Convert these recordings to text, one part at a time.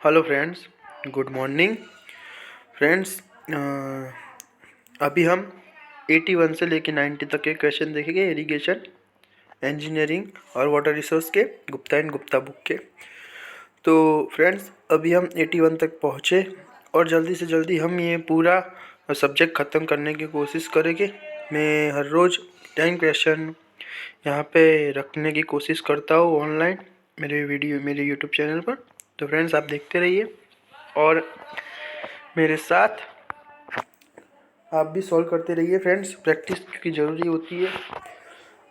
Hello friends, good morning friends. अभी हम 81 से लेके 90 तक के क्वेश्चन देखेंगे इरिगेशन, इंजीनियरिंग और वाटर रिसोर्स के गुप्ता एंड गुप्ता बुक के। तो फ्रेंड्स अभी हम 81 तक पहुँचे और जल्दी से जल्दी हम ये पूरा सब्जेक्ट ख़त्म करने की कोशिश करेंगे। मैं हर रोज़ 10 क्वेश्चन यहाँ पे रखने की कोशिश करता हूँ ऑनलाइन मेरे यूट्यूब चैनल पर। तो फ्रेंड्स आप देखते रहिए और मेरे साथ आप भी सॉल्व करते रहिए फ्रेंड्स, प्रैक्टिस की ज़रूरी होती है।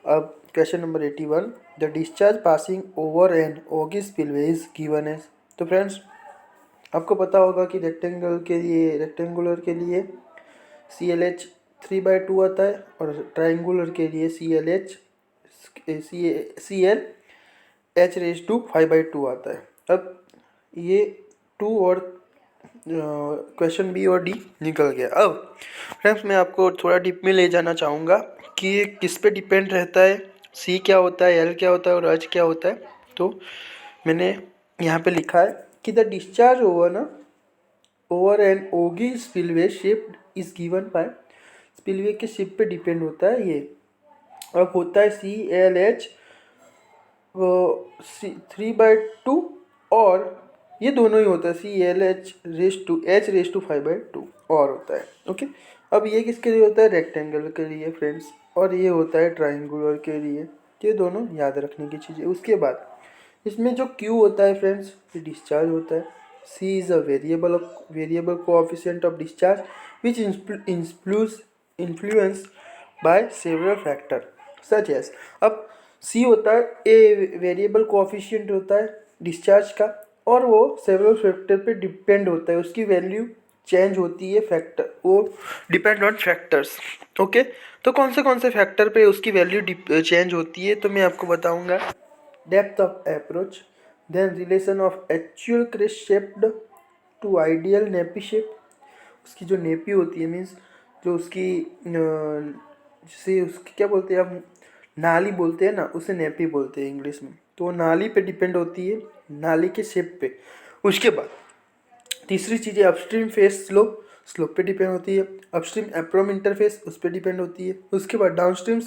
अब question number 81, the discharge passing over an ogee spillway is given as. तो फ्रेंड्स आपको पता होगा कि रेक्टेंगुलर के लिए CLH 3/2 आता है और ट्राइंगुलर के लिए CLH 5/2 आता है। अब ये 2 और क्वेश्चन बी और डी निकल गया। अब फ्रेंड्स मैं आपको थोड़ा डीप में ले जाना चाहूँगा कि ये किस पे डिपेंड रहता है, सी क्या होता है, एल क्या होता है और एच क्या होता है। तो मैंने यहाँ पे लिखा है कि the discharge over an ogee spillway shape is given by, spillway के शेप पे डिपेंड होता है ये। अब होता है CLH 3/2 और ये दोनों ही होता है CLH 5/2 और होता है। ओके, अब ये किसके लिए होता है, रेक्टेंगल के लिए फ्रेंड्स, और ये होता है ट्राइंगुलर के लिए। ये दोनों याद रखने की चीज़ें। उसके बाद इसमें जो Q होता है फ्रेंड्स, ये डिस्चार्ज होता है। C is a variable coefficient of discharge which influence by several factor such as. अब C होता है वेरिएबल कोएफिशिएंट होता है डिस्चार्ज का, और वो सेवरल फैक्टर पे डिपेंड होता है, उसकी वैल्यू चेंज होती है, फैक्टर वो डिपेंड ऑन फैक्टर्स। ओके, तो कौन से फैक्टर पे उसकी वैल्यू चेंज होती है, तो मैं आपको बताऊंगा। Depth of approach, then relation of actual crest shaped to ideal nappe shape. उसकी जो नेपी होती है मीन्स जो उसकी जिसे उसकी क्या बोलते हैं हम, नाली बोलते हैं ना, उसे नेपी बोलते हैं इंग्लिश में। तो वो नाली पे डिपेंड होती है, नाली के शेप पे। उसके बाद तीसरी चीज़ है अपस्ट्रीम फेस स्लोप पे डिपेंड होती है। अपस्ट्रीम एप्रोम इंटरफेस उस पर डिपेंड होती है। उसके बाद downstream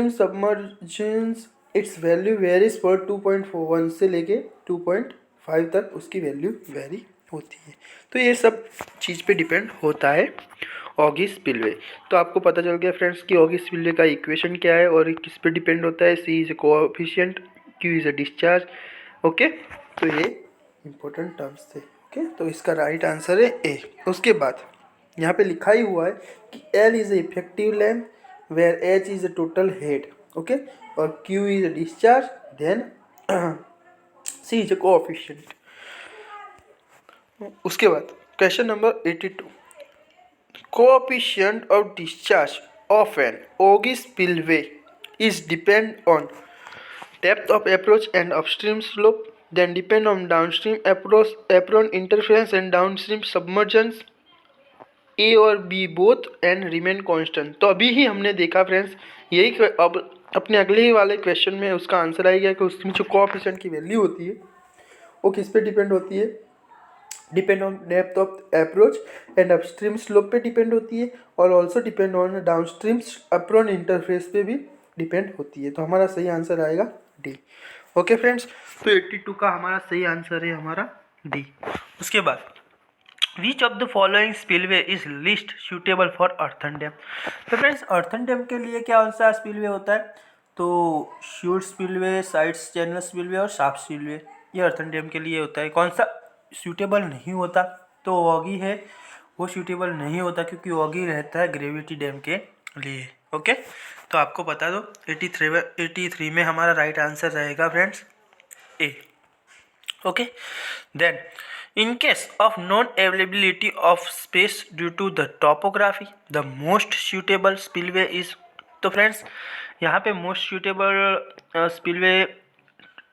submergence it's value varies for 2.41 से लेके 2.5 तक उसकी वैल्यू वेरी होती है। तो ये सब चीज़ पे डिपेंड होता है ऑगी स्पिलवे। तो आपको पता चल गया फ्रेंड्स कि ऑगी स्पिलवे का इक्वेशन क्या है और किस पे डिपेंड होता है। C is a coefficient, Q is a discharge. Okay, तो ये इंपॉर्टेंट टर्म्स थे। ओके, तो इसका राइट आंसर है ए। उसके बाद यहाँ पे लिखा ही हुआ है कि L is a effective length where H is a total head, okay, और Q is a discharge, then C is a coefficient। उसके बाद question number 82, coefficient of discharge of an augie spillway is depend on depth of approach and upstream slope, then depend on downstream approach, apron interference and downstream submergence, A और B both and remain constant. तो अभी ही हमने देखा friends, यही अब अपने अगले ही वाले क्वेश्चन में उसका आंसर आएगा कि उसमें जो कोएफिशिएंट की वैल्यू होती है वो किस पे डिपेंड होती है, depend on depth of approach and upstream slope पे डिपेंड होती है, और also depend on downstream apron interface पे भी डिपेंड होती है। तो हमारा सही आंसर आएगा डी। ओके फ्रेंड्स, तो 82 का हमारा सही आंसर है हमारा डी। उसके बाद which of the following spillway is list suitable for earthen dam. तो फ्रेंड्स अर्थन डैम के लिए क्या सा स्पिलवे होता है, तो chute spillway, sides channel spillway और शाफ्ट स्पिलवे, ये अर्थन डैम के लिए होता है। कौन सा सूटेबल नहीं होता, तो ऑगी है, वो सूटेबल नहीं होता क्योंकि ऑगी रहता है ग्रेविटी डैम के लिए। ओके, तो आपको बता दो 83 में हमारा राइट आंसर रहेगा friends A. Okay, then in case of non-availability of space due to the topography, the most suitable spillway is। तो फ्रेंड्स यहाँ पे most suitable spillway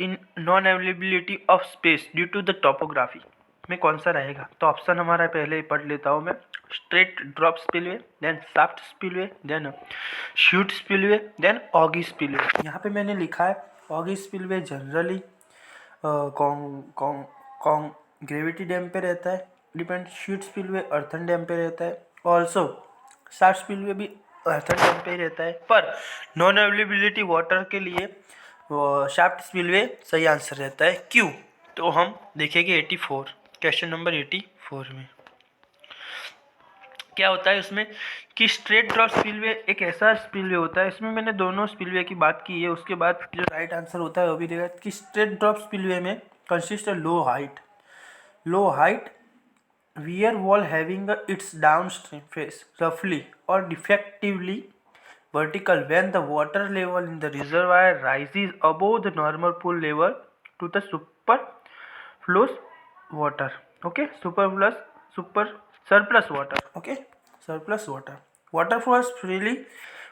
in non-availability of space due to the topography में कौन सा रहेगा, तो option हमारा पहले ही पढ़ लेता हूँ मैं। Straight drop spillway, then shaft spillway, then chute spillway, then ogee spillway. यहाँ पे मैंने लिखा है ogee spillway generally gravity dam पे रहता है depend, chute spillway earthen dam पे रहता है, ऑल्सो शाफ्ट स्पिलवे भी अर्थन डैम पे ही रहता है। पर नॉन अवेलेबिलिटी वाटर के लिए शाफ्ट स्पिलवे सही आंसर रहता है। क्यों? तो हम देखेंगे 84, क्वेश्चन नंबर 84 में क्या होता है उसमें कि स्ट्रेट ड्रॉप स्पिलवे एक ऐसा स्पिलवे होता है, इसमें मैंने दोनों स्पिलवे की बात की है, उसके बाद जो राइट आंसर होता है वो भी रहेगा कि स्ट्रेट ड्रॉप स्पिलवे में consist low height weir wall having its downstream face roughly or defectively vertical when the water level in the reservoir rises above the normal pool level to the superfluous water. Okay, surplus water. Okay, surplus water flows freely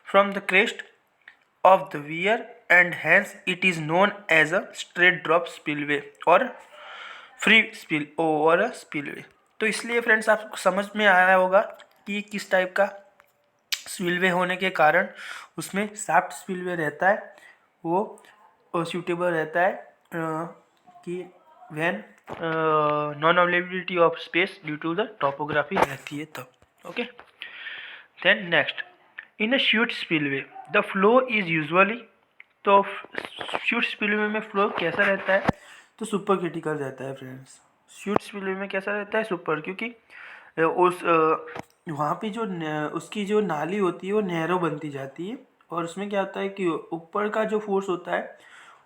from the crest of the weir and hence it is known as a straight drop spillway or free spill over spillway. तो इसलिए friends आपको समझ में आया होगा कि किस type का स्पिलवे होने के कारण उसमें शाफ्ट स्पिलवे रहता है, वो सूटेबल रहता है कि when non availability of space due to the topography रहती है तब। Okay, then next, in a chute spillway the flow is usually, तो शूट स्पिलवे में फ्लो कैसा रहता है? तो सुपर क्रिटिकल रहता है फ्रेंड्स। शूट स्पिलवे में कैसा रहता है? सुपर, क्योंकि उस वहाँ पे जो उसकी जो नाली होती है वो नैरो बनती जाती है और उसमें क्या होता है कि ऊपर का जो फोर्स होता है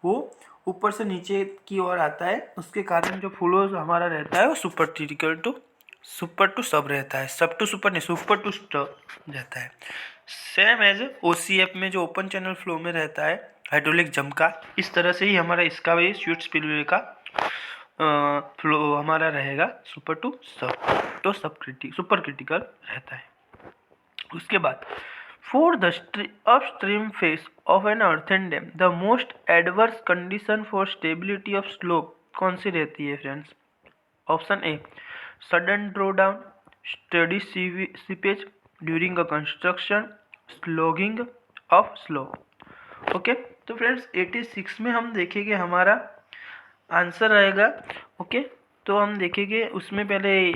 वो ऊपर से नीचे की ओर आता है, उसके कारण जो फ्लो हमारा रहता है वो सुपर टू सब रहता है, सब टू सुपर नहीं, सुपर टू सब रहता है। सेम एज OCF में जो ओपन चैनल फ्लो में रहता है हाइड्रोलिक जंप का, इस तरह से ही हमारा इसका भी शूट स्पिलवे का फ्लो हमारा रहेगा सुपर टू सब, तो सुपर क्रिटिकल रहता है। उसके बाद for the upstream face of an earthen dam the most adverse condition for stability of slope कौन सी रहती है friends? Option A sudden draw down, steady seepage during a construction, sloughing of slope. Okay, तो friends 86 में हम देखेंगे हमारा answer रहेगा। ओके, तो हम देखेंगे उसमें पहले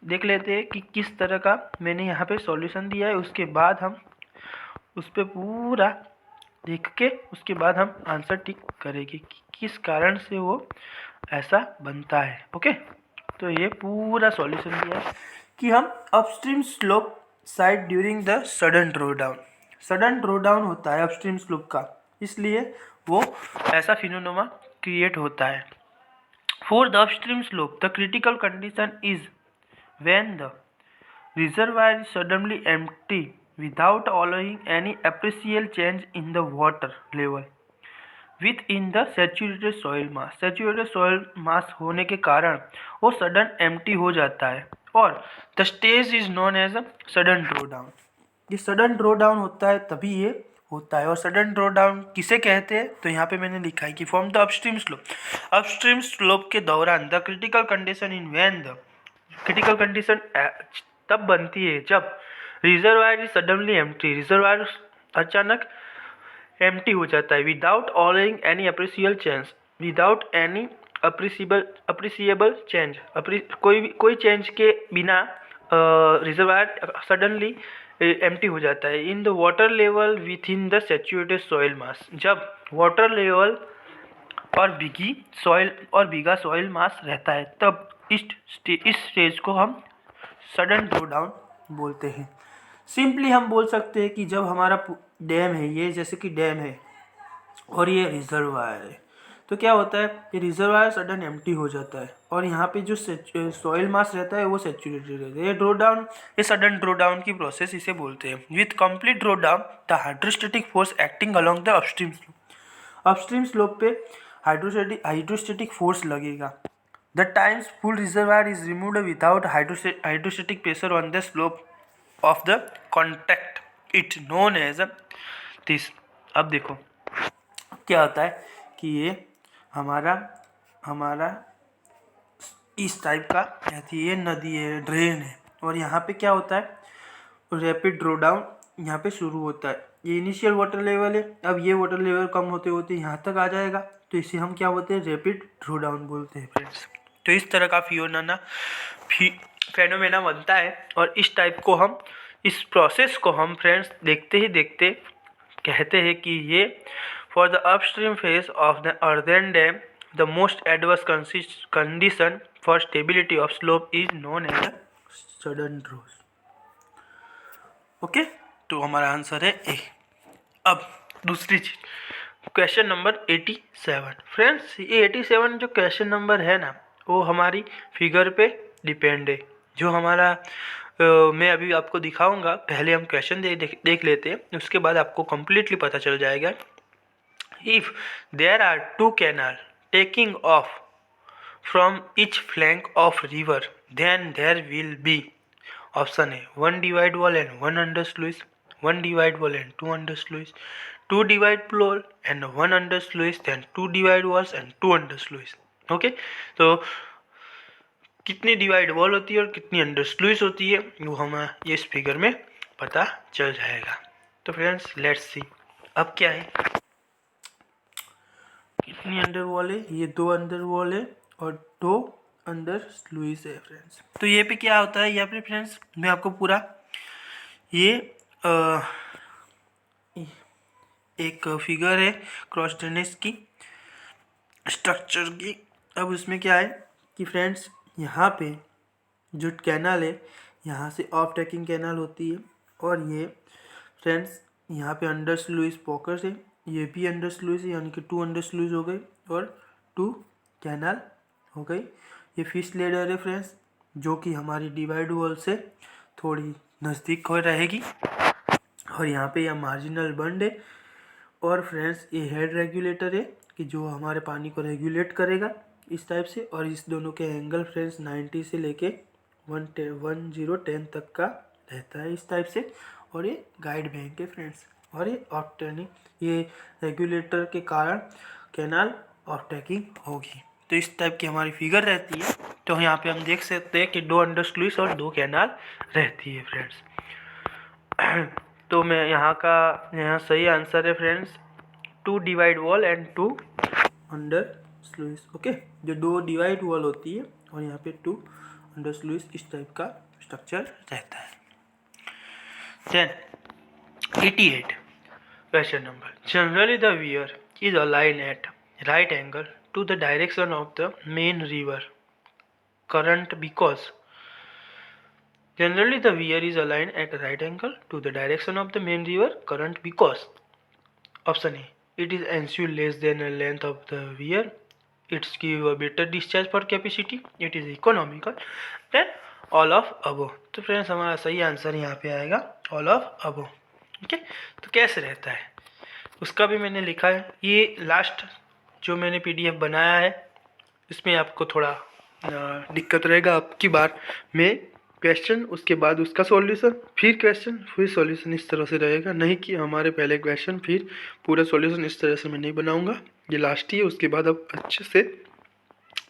देख लेते हैं कि किस तरह का मैंने यहाँ पे सॉल्यूशन दिया है, उसके बाद हम उस पर पूरा देख के उसके बाद हम आंसर टिक करेंगे कि किस कारण से वो ऐसा बनता है। ओके, तो ये पूरा सॉल्यूशन दिया है कि हम upstream slope side during the sudden draw down होता है अपस्ट्रीम स्लोप का, इसलिए वो ऐसा फिनोमेना क्रिएट होता है। For the upstream slope the critical condition is when the reservoir is suddenly empty without allowing any appreciable change in the water level within the saturated soil mass। Saturated soil मास होने के कारण वो sudden empty हो जाता है और the stage is known as a sudden draw down. ये sudden draw down होता है तभी ये होता है। और सडन ड्रॉ डाउन किसे कहते हैं? तो यहाँ पे मैंने लिखा है कि फ्रॉम द अपस्ट्रीम स्लोप के दौरान the critical condition in when the critical condition तब बनती है जब reservoir is suddenly empty, reservoir अचानक एम्प्टी हो जाता है without altering any appreciable change, without any appreciable change, कोई चेंज के बिना रिजर्वायर सडनली एम्प्टी हो जाता है in the water level within the saturated soil mass, जब वाटर लेवल और भीगा सॉइल मास रहता है तब इस स्टेज को हम सडन ड्रॉ डाउन बोलते हैं। सिंपली हम बोल सकते हैं कि जब हमारा डैम है, ये जैसे कि डैम है और ये रिजर्वायर है, तो क्या होता है ये रिजर्वायर सडन एम्प्टी हो जाता है और यहाँ पे जो सॉइल मास रहता है वो सैचुरेटेड रहता है। ये सडन ड्रॉ डाउन की प्रोसेस इसे बोलते हैं। With complete draw down the hydrostatic force acting along the upstream slope पे हाइड्रोस्टैटिक फोर्स लगेगा। The times full reservoir is removed without hydrostatic pressure on the slope of the contact it known as this. अब देखो क्या होता है कि ये हमारा इस टाइप का रहती है, नदी है, ड्रेन है और यहाँ पे क्या होता है रैपिड ड्रॉ डाउन यहाँ पे शुरू होता है ये इनिशियल वाटर लेवल है। अब ये वाटर लेवल कम होते होते यहाँ तक आ जाएगा, तो इसे हम क्या बोलते हैं, रैपिड ड्रॉ डाउन बोलते हैं फ्रेंड्स। तो इस तरह का फेनोमेना बनता है, और इस टाइप को हम, इस प्रोसेस को हम फ्रेंड्स देखते ही देखते कहते हैं कि ये for the upstream phase of the earthen dam the most adverse condition for stability of slope is known as sudden draws. Okay, तो हमारा आंसर है ए। अब दूसरी चीज, क्वेश्चन नंबर 87 फ्रेंड्स। ये 87 जो क्वेश्चन नंबर है ना, वो हमारी फिगर पे डिपेंड है। जो हमारा मैं अभी आपको दिखाऊंगा, पहले हम क्वेश्चन देख लेते हैं, उसके बाद आपको कम्प्लीटली पता चल जाएगा। If there are two canal taking off from each flank of river, then there will be, option है 1 divide wall and 1 under sluice, 1 divide wall and 2 under sluice, 2 divide wall and 1 under sluice, then 2 divide walls and 2 under sluice. Okay, तो कितनी divide wall होती है और कितनी under sluice होती है वो हमें इस फिगर में पता चल जाएगा। तो फ्रेंड्स लेट्स सी, अब क्या है, कितनी अंडर वॉल है, ये 2 अंडर वॉल है और 2 अंडर स्लुइस है फ्रेंड्स। तो ये पे क्या होता है, यहाँ पे फ्रेंड्स मैं आपको पूरा ये एक फिगर है क्रॉस ड्रेनेज की स्ट्रक्चर की। अब उसमें क्या है कि फ्रेंड्स यहाँ पे जो कैनाल है, यहाँ से ऑफ टैकिंग कैनाल होती है, और ये फ्रेंड्स यहाँ पे अंडर स्लुइस पॉकेट है, ये भी अंडर स्लुइस है, यानी कि 2 अंडर स्लुइस हो गई और 2 कैनाल हो गई। ये फिश लेडर है फ्रेंड्स, जो कि हमारी डिवाइड वॉल से थोड़ी नज़दीक हो रहेगी, और यहाँ पे यह मार्जिनल बंड है, और फ्रेंड्स ये हेड रेगुलेटर है कि जो हमारे पानी को रेगुलेट करेगा इस टाइप से। और इस दोनों के एंगल फ्रेंड्स 90 से लेके 1010 तक का रहता है इस टाइप से, और ये गाइड बैंक है फ्रेंड्स, और ये ऑफ टर्निंग, ये रेगुलेटर के कारण कैनाल ऑफ टैकिंग होगी। तो इस टाइप की हमारी फिगर रहती है। तो यहाँ पे हम देख सकते हैं कि 2 अंडर स्लुइस और 2 कैनाल रहती है फ्रेंड्स। तो मैं यहाँ सही आंसर है friends 2 divide wall and 2 under sluice. Okay, जो 2 डिवाइड वॉल होती है और यहाँ पे 2 अंडर स्लुइस, इस टाइप का स्ट्रक्चर रहता है। Then 88 question number, generally the weir is align at right angle to the direction of the main river current because generally the weir is aligned at a right angle to the direction of the main river current because option A, it is ensure less than the length of the weir, it's give a better discharge for capacity, it is economical, then all of above। तो friends हमारा सही answer यहाँ पे आएगा all of above। Okay, तो कैसे रहता है उसका भी मैंने लिखा है। ये लास्ट जो मैंने पीडीएफ बनाया है इसमें आपको थोड़ा दिक्कत रहेगा आपकी बार में क्वेश्चन, उसके बाद उसका सॉल्यूशन, फिर क्वेश्चन, फिर सॉल्यूशन, इस तरह से रहेगा। नहीं कि हमारे पहले क्वेश्चन फिर पूरा सॉल्यूशन, इस तरह से मैं नहीं बनाऊंगा। ये लास्ट ही है, उसके बाद अब अच्छे से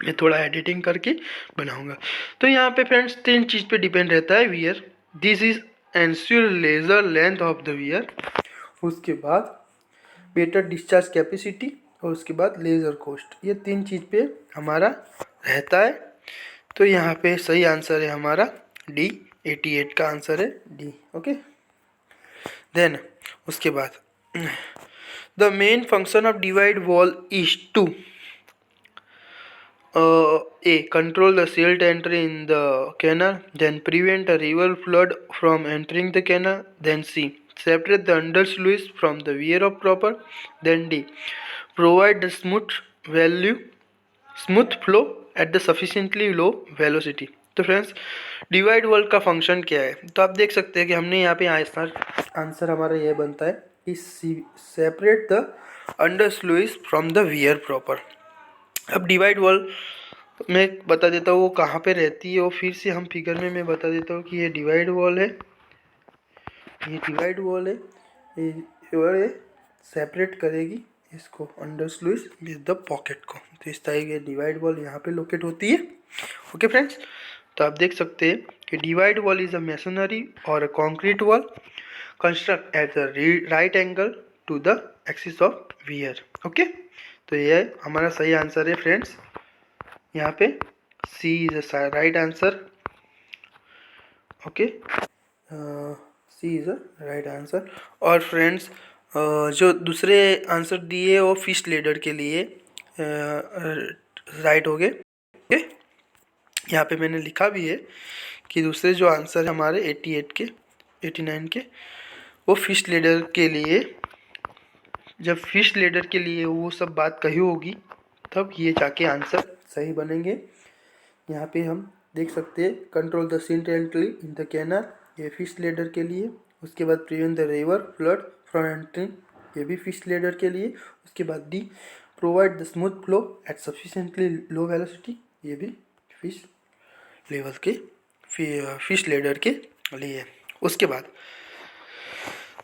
मैं थोड़ा एडिटिंग करके बनाऊंगा। तो यहाँ पे फ्रेंड्स 3 चीज़ पे डिपेंड रहता है weir. This is ensure larger length of the weir, उसके बाद बेटर डिस्चार्ज कैपेसिटी, और उसके बाद लेज़र कॉस्ट। ये 3 चीज़ पे हमारा रहता है। तो यहाँ पे सही आंसर है हमारा डी, 88 का आंसर है डी। ओके, देन उसके बाद the main function of divide wall is to A, control the silt entry in the canal, then prevent a river flood from entering the canal, then C, separate the under sluice from the weir of proper, then D, provide the smooth flow at the sufficiently low velocity। तो friends divide wall का function क्या है, तो आप देख सकते हैं कि हमने यहाँ पे आंसर हमारा ये बनता है कि separate the under sluice from the wear proper. अब डिवाइड वॉल मैं बता देता हूँ वो कहाँ पे रहती है, और फिर से हम फिगर में मैं बता देता हूँ कि ये डिवाइड वॉल है, ये डिवाइड वॉल है, ये सेपरेट करेगी इसको under sluice with the pocket को। तो इस तरह की डिवाइड वॉल यहाँ पे लोकेट होती है। ओके फ्रेंड्स, तो आप देख सकते हैं कि divide wall is a masonry or a concrete wall construct at the right angle to the axis of weir. Okay, तो ये हमारा सही आंसर है फ्रेंड्स। यहाँ पे C is the right answer. Okay, C is the right answer. और friends जो दूसरे आंसर दिए वो फिश लेडर के लिए राइट हो गए। ओके, यहाँ पे मैंने लिखा भी है कि दूसरे जो आंसर है हमारे 88 के 89 के, वो फिश लेडर के लिए, जब फिश लेडर के लिए वो सब बात कही होगी तब ये जाके आंसर सही बनेंगे। यहाँ पे हम देख सकते हैं कंट्रोल द सीन टेंटली इन द कैनल, ये फिश लेडर के लिए। उसके बाद prevent the river flood from entering, ये भी फिश लेडर के लिए। उसके बाद the provide the smooth flow at sufficiently low velocity, ये भी फिश लेवल के फिश लेडर के लिए। उसके बाद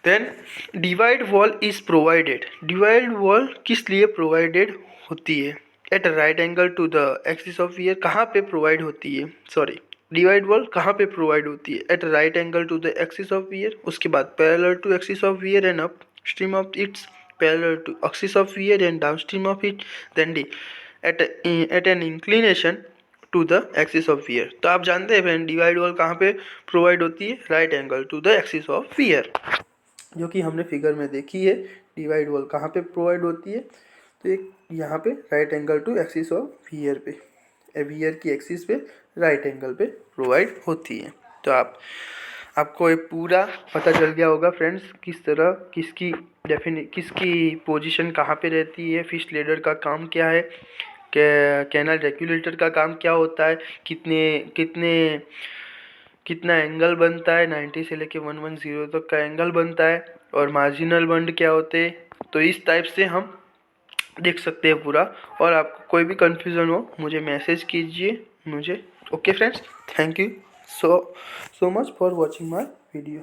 then divide wall is provided, divide wall किस लिए प्रोवाइडेड होती है? At right angle to the axis of wear, कहाँ पे प्रोवाइड होती है? सॉरी, डिवाइड वॉल कहाँ पे प्रोवाइड होती है? At right angle to the axis of weir. उसके बाद parallel to axis of weir and upstream of its, parallel to axis of weir and downstream of it. Then the at an inclination to the axis of weir. तो आप जानते हैं friend divide wall कहाँ पे provide होती है? Right angle to the axis of weir, जो कि हमने फिगर में देखी है। डिवाइड वॉल कहाँ पे प्रोवाइड होती है? तो एक यहाँ पे right angle to axis of weir पे, वियर की एक्सिस पे राइट एंगल पे प्रोवाइड होती है। तो आपको ये पूरा पता चल गया होगा फ्रेंड्स किस तरह किसकी पोजीशन कहाँ पे रहती है, फिश लेडर का काम क्या है, कैनल रेगुलेटर का काम क्या होता है, कितना एंगल बनता है, 90 से लेके 110 तक का एंगल बनता है, और मार्जिनल बंड क्या होते हैं। तो इस टाइप से हम देख सकते हैं पूरा। और आपको कोई भी कन्फ्यूज़न हो मुझे मैसेज कीजिए मुझे। Okay friends, thank you so much for watching my video.